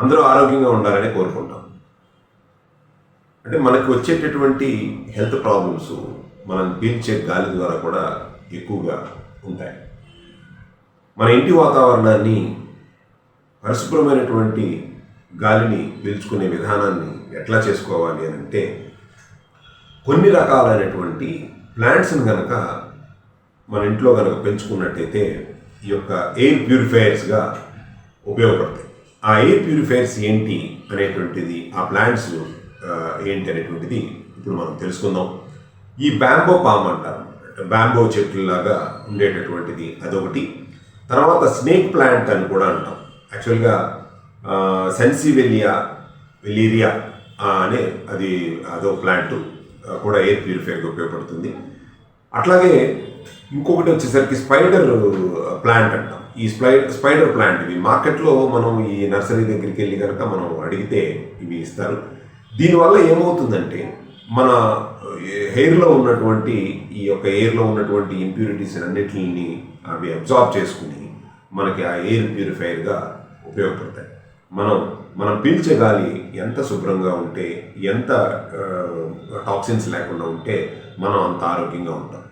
అందరూ ఆరోగ్యంగా ఉండాలని కోరుకుంటాం. అంటే మనకు వచ్చేటటువంటి హెల్త్ ప్రాబ్లమ్స్ మనం పీల్చే గాలి ద్వారా కూడా ఎక్కువగా ఉంటాయి. మన ఇంటి వాతావరణాన్ని పరిశుభ్రమైనటువంటి గాలిని పీల్చుకునే విధానాన్ని ఎట్లా చేసుకోవాలి అని అంటే, కొన్ని రకాలైనటువంటి ప్లాంట్స్ని కనుక మన ఇంట్లో కనుక పెంచుకున్నట్టయితే ఈ యొక్క ఎయిర్ ప్యూరిఫైయర్స్గా ఉపయోగపడతాయి. ఆ ఎయిర్ ప్యూరిఫైయర్స్ ఏంటి అనేటువంటిది, ఆ ప్లాంట్స్ ఏంటి అనేటువంటిది ఇప్పుడు మనం తెలుసుకుందాం. ఈ బ్యాంబో పామ్ అంటారు, బ్యాంబో చెట్లులాగా ఉండేటటువంటిది అదొకటి. తర్వాత స్నేక్ ప్లాంట్ అని కూడా అంటాం. యాక్చువల్గా వెలీరియా అనే అదో ప్లాంట్ కూడా ఎయిర్ ప్యూరిఫైయర్గా ఉపయోగపడుతుంది. అట్లాగే ఇంకొకటి వచ్చేసరికి స్పైడర్ ప్లాంట్ అంటాం. ఈ స్పైడర్ ప్లాంట్ ఇవి మార్కెట్లో మనం ఈ నర్సరీ దగ్గరికి వెళ్ళి కనుక మనం అడిగితే ఇవి ఇస్తారు. దీనివల్ల ఏమవుతుందంటే మన హెయిర్లో ఉన్నటువంటి ఈ యొక్క ఎయిర్లో ఉన్నటువంటి ఇంప్యూరిటీస్ అన్నిటిని అవి అబ్జార్బ్ చేసుకుని మనకి ఆ ఎయిర్ ప్యూరిఫైయర్గా ఉపయోగపడతాయి. మనం పీల్చే గాలి ఎంత శుభ్రంగా ఉంటే, ఎంత టాక్సిన్స్ లేకుండా ఉంటే మనం అంత ఆరోగ్యంగా ఉంటాం.